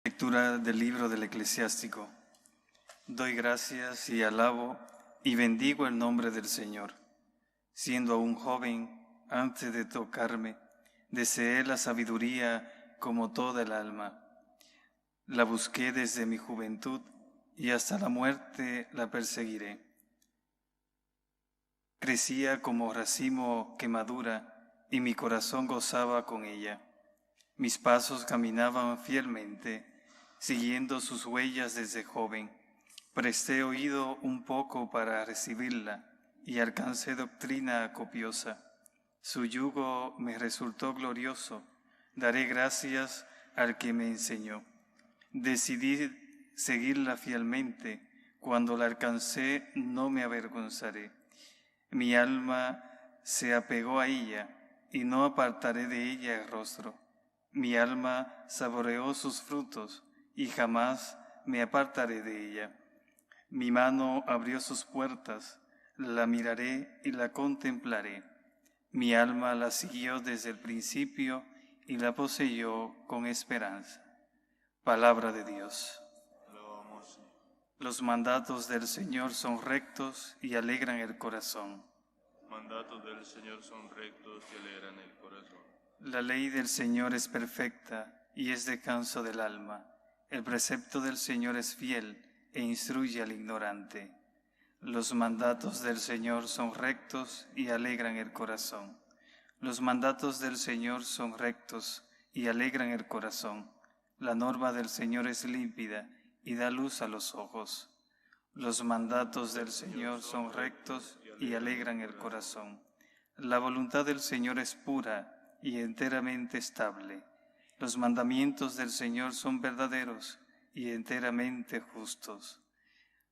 Lectura del libro del Eclesiástico. Doy gracias y alabo y bendigo el nombre del Señor. Siendo aún joven, antes de tocarme, deseé la sabiduría como toda el alma. La busqué desde mi juventud y hasta la muerte la perseguiré. Crecía como racimo que madura y mi corazón gozaba con ella. Mis pasos caminaban fielmente, siguiendo sus huellas desde joven. Presté oído un poco para recibirla y alcancé doctrina copiosa. Su yugo me resultó glorioso. Daré gracias al que me enseñó. Decidí seguirla fielmente. Cuando la alcancé, no me avergonzaré. Mi alma se apegó a ella y no apartaré de ella el rostro. Mi alma saboreó sus frutos y jamás me apartaré de ella. Mi mano abrió sus puertas, la miraré y la contemplaré. Mi alma la siguió desde el principio y la poseyó con esperanza. Palabra de Dios. Los mandatos del Señor son rectos y alegran el corazón. Mandatos del Señor son rectos y alegran el corazón. La ley del Señor es perfecta y es descanso del alma. El precepto del Señor es fiel e instruye al ignorante. Los mandatos del Señor son rectos y alegran el corazón. Los mandatos del Señor son rectos y alegran el corazón. La norma del Señor es límpida y da luz a los ojos. Los mandatos del Señor son rectos y alegran el corazón. La voluntad del Señor es pura y enteramente estable. Los mandamientos del Señor son verdaderos y enteramente justos.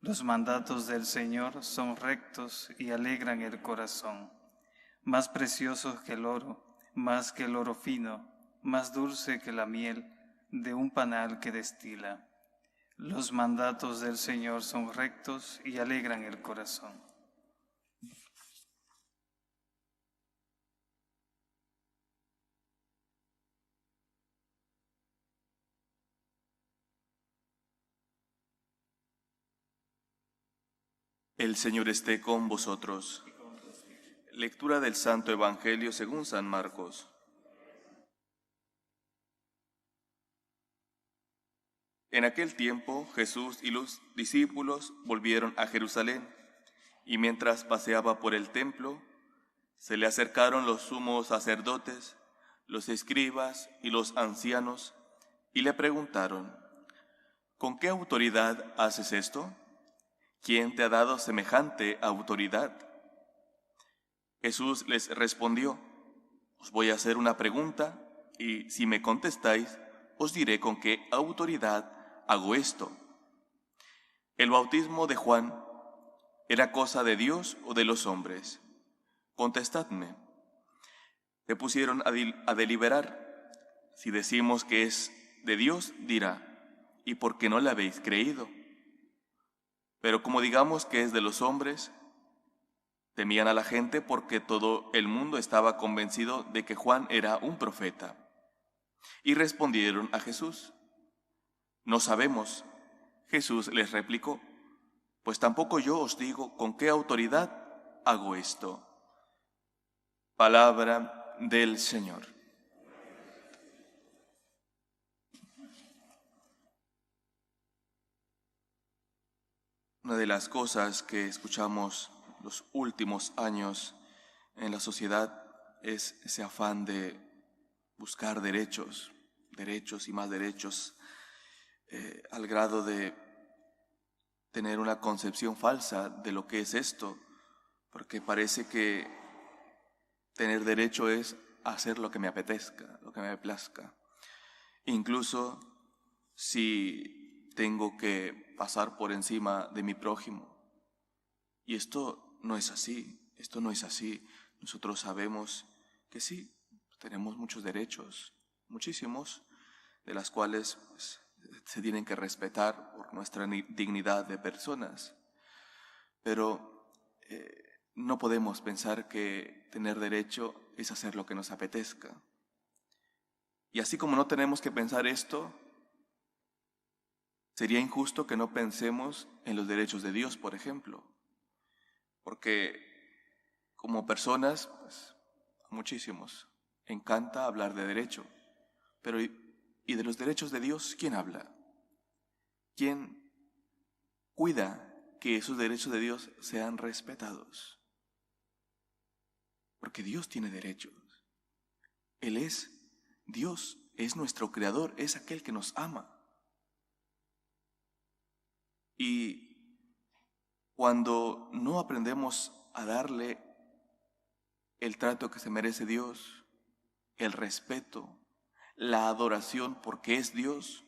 Los mandatos del Señor son rectos y alegran el corazón. Más preciosos que el oro, más que el oro fino, más dulce que la miel de un panal que destila. Los mandatos del Señor son rectos y alegran el corazón. El Señor esté con vosotros. Lectura del Santo Evangelio según San Marcos. En aquel tiempo Jesús y los discípulos volvieron a Jerusalén, y mientras paseaba por el templo, se le acercaron los sumos sacerdotes, los escribas y los ancianos, y le preguntaron: ¿con qué autoridad haces esto? ¿Quién te ha dado semejante autoridad? Jesús les respondió: os voy a hacer una pregunta, y si me contestáis, os diré con qué autoridad hago esto. ¿El bautismo de Juan era cosa de Dios o de los hombres? Contestadme. Se pusieron a deliberar. Si decimos que es de Dios, dirá: ¿y por qué no le habéis creído? Pero como digamos que es de los hombres, temían a la gente porque todo el mundo estaba convencido de que Juan era un profeta. Y respondieron a Jesús: no sabemos. Jesús les replicó: pues tampoco yo os digo con qué autoridad hago esto. Palabra del Señor. Una de las cosas que escuchamos los últimos años en la sociedad es ese afán de buscar derechos y más derechos, al grado de tener una concepción falsa de lo que es esto, porque parece que tener derecho es hacer lo que me apetezca, lo que me plazca. Incluso si tengo que pasar por encima de mi prójimo. Y esto no es así, Nosotros sabemos que sí, tenemos muchos derechos, muchísimos, de las cuales se tienen que respetar por nuestra dignidad de personas. Pero no podemos pensar que tener derecho es hacer lo que nos apetezca. Y así como no tenemos que pensar esto, Sería injusto que no pensemos en los derechos de Dios, por ejemplo, porque como personas, pues, a muchísimos encanta hablar de derecho, pero ¿y de los derechos de Dios quién habla? ¿Quién cuida que esos derechos de Dios sean respetados? Porque Dios tiene derechos. Él es Dios, es nuestro creador, es aquel que nos ama. Y cuando no aprendemos a darle el trato que se merece Dios, el respeto, la adoración porque es Dios,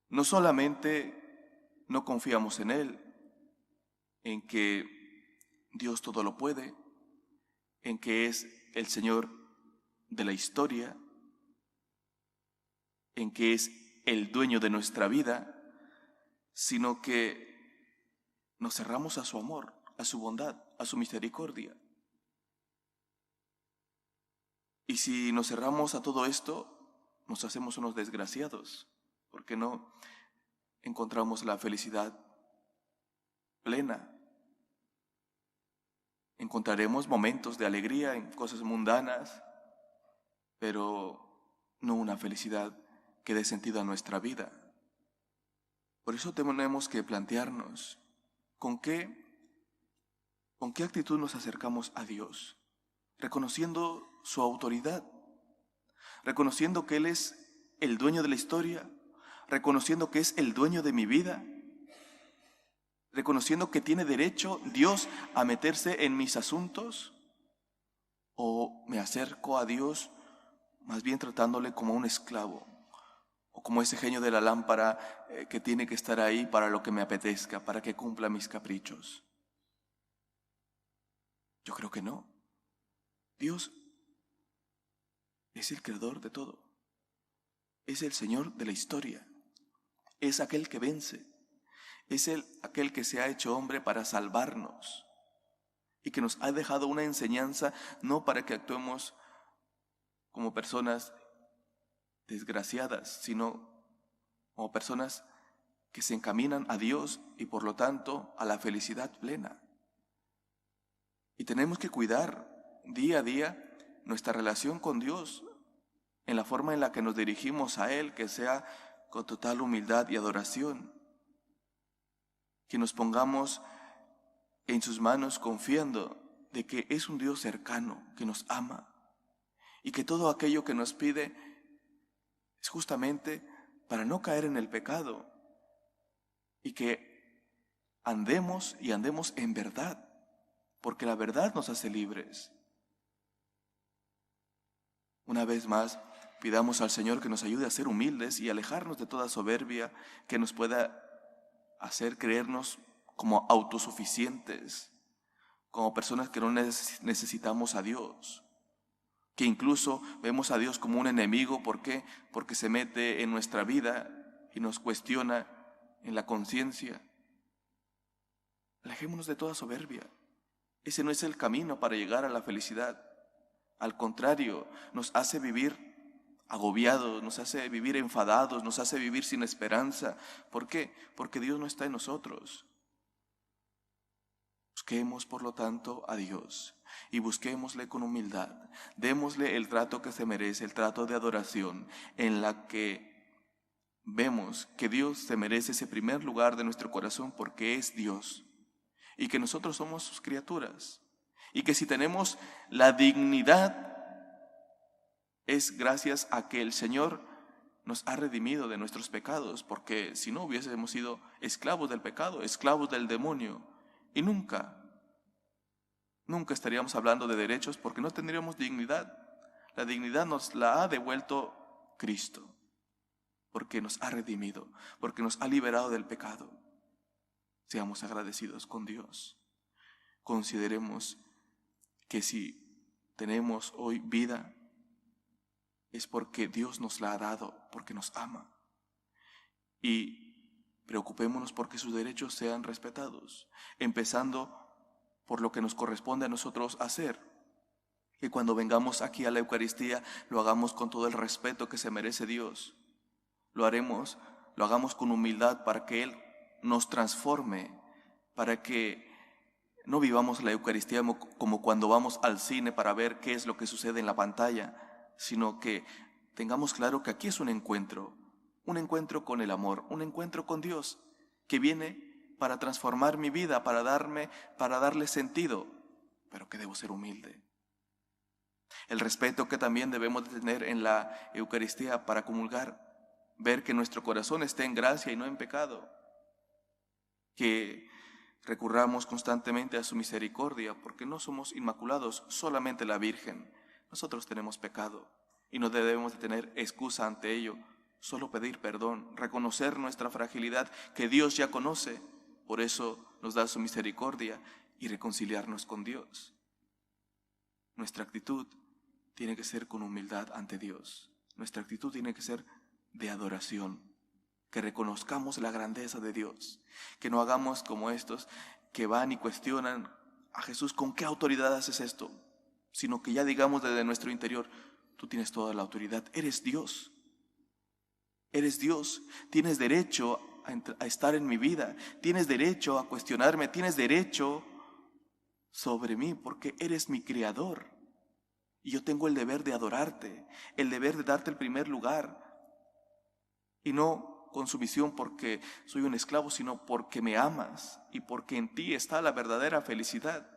no solamente no confiamos en Él, en que Dios todo lo puede, en que es el Señor de la historia, en que es el dueño de nuestra vida, sino que nos cerramos a su amor, a su bondad, a su misericordia. Y si nos cerramos a todo esto, nos hacemos unos desgraciados, porque no encontramos la felicidad plena. Encontraremos momentos de alegría en cosas mundanas, pero no una felicidad que dé sentido a nuestra vida. Por eso tenemos que plantearnos con qué actitud nos acercamos a Dios, reconociendo su autoridad, reconociendo que Él es el dueño de la historia, reconociendo que es el dueño de mi vida, reconociendo que tiene derecho Dios a meterse en mis asuntos, o me acerco a Dios más bien tratándole como un esclavo, o como ese genio de la lámpara que tiene que estar ahí para lo que me apetezca, para que cumpla mis caprichos. Yo creo que no. Dios es el creador de todo. Es el Señor de la historia. Es aquel que vence. Es aquel que se ha hecho hombre para salvarnos y que nos ha dejado una enseñanza no para que actuemos como personas desgraciadas, sino como personas que se encaminan a Dios y por lo tanto a la felicidad plena. Y tenemos que cuidar día a día nuestra relación con Dios en la forma en la que nos dirigimos a Él, que sea con total humildad y adoración, que nos pongamos en sus manos confiando de que es un Dios cercano, que nos ama y que todo aquello que nos pide es justamente para no caer en el pecado y que andemos y andemos en verdad, porque la verdad nos hace libres. Una vez más, pidamos al Señor que nos ayude a ser humildes y alejarnos de toda soberbia que nos pueda hacer creernos como autosuficientes, como personas que no necesitamos a Dios, que incluso vemos a Dios como un enemigo. ¿Por qué? Porque se mete en nuestra vida y nos cuestiona en la conciencia. Alejémonos de toda soberbia. Ese no es el camino para llegar a la felicidad. Al contrario, nos hace vivir agobiados, nos hace vivir enfadados, nos hace vivir sin esperanza. ¿Por qué? Porque Dios no está en nosotros. Busquemos, por lo tanto, a Dios y busquémosle con humildad. Démosle el trato que se merece, el trato de adoración, en la que vemos que Dios se merece ese primer lugar de nuestro corazón porque es Dios y que nosotros somos sus criaturas y que si tenemos la dignidad es gracias a que el Señor nos ha redimido de nuestros pecados, porque si no hubiésemos sido esclavos del pecado, esclavos del demonio, y nunca estaríamos hablando de derechos porque no tendríamos dignidad. La dignidad nos la ha devuelto Cristo, porque nos ha redimido, porque nos ha liberado del pecado. Seamos agradecidos con Dios. Consideremos que si tenemos hoy vida, es porque Dios nos la ha dado, porque nos ama. Y preocupémonos porque sus derechos sean respetados, empezando por lo que nos corresponde a nosotros hacer. Que cuando vengamos aquí a la Eucaristía lo hagamos con todo el respeto que se merece Dios. lo hagamos con humildad para que Él nos transforme, para que no vivamos la Eucaristía como cuando vamos al cine para ver qué es lo que sucede en la pantalla, sino que tengamos claro que aquí es un encuentro con el amor, un encuentro con Dios, que viene para transformar mi vida, para darle sentido, pero que debo ser humilde. El respeto que también debemos de tener en la Eucaristía para comulgar, ver que nuestro corazón esté en gracia y no en pecado, que recurramos constantemente a su misericordia, porque no somos inmaculados, solamente la Virgen. Nosotros tenemos pecado y no debemos de tener excusa ante ello, solo pedir perdón, reconocer nuestra fragilidad que Dios ya conoce, por eso nos da su misericordia y reconciliarnos con Dios. Nuestra actitud tiene que ser con humildad ante Dios. Nuestra actitud tiene que ser de adoración, que reconozcamos la grandeza de Dios, que no hagamos como estos que van y cuestionan a Jesús, ¿con qué autoridad haces esto? Sino que ya digamos desde nuestro interior, tú tienes toda la autoridad, eres Dios, tienes derecho a estar en mi vida, tienes derecho a cuestionarme, tienes derecho sobre mí, porque eres mi creador. Y yo tengo el deber de adorarte, el deber de darte el primer lugar, y no con sumisión porque soy un esclavo, sino porque me amas y porque en ti está la verdadera felicidad.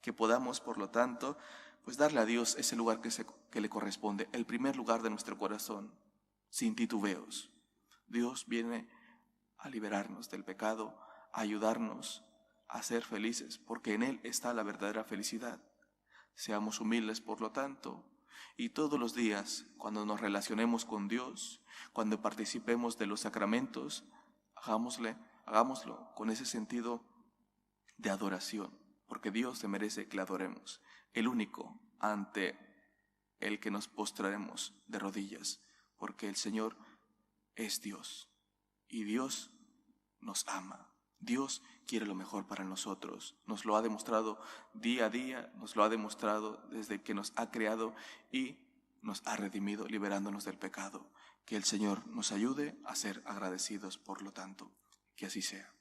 Que podamos, por lo tanto, pues darle a Dios ese lugar que le corresponde, el primer lugar de nuestro corazón, sin titubeos. Dios viene a liberarnos del pecado, a ayudarnos a ser felices, porque en Él está la verdadera felicidad. Seamos humildes, por lo tanto, y todos los días, cuando nos relacionemos con Dios, cuando participemos de los sacramentos, hagámoslo con ese sentido de adoración, porque Dios se merece que le adoremos, el único ante el que nos postraremos de rodillas, porque el Señor es Dios, y Dios nos ama. Dios quiere lo mejor para nosotros, nos lo ha demostrado día a día, nos lo ha demostrado desde que nos ha creado y nos ha redimido liberándonos del pecado. Que el Señor nos ayude a ser agradecidos, por lo tanto, que así sea.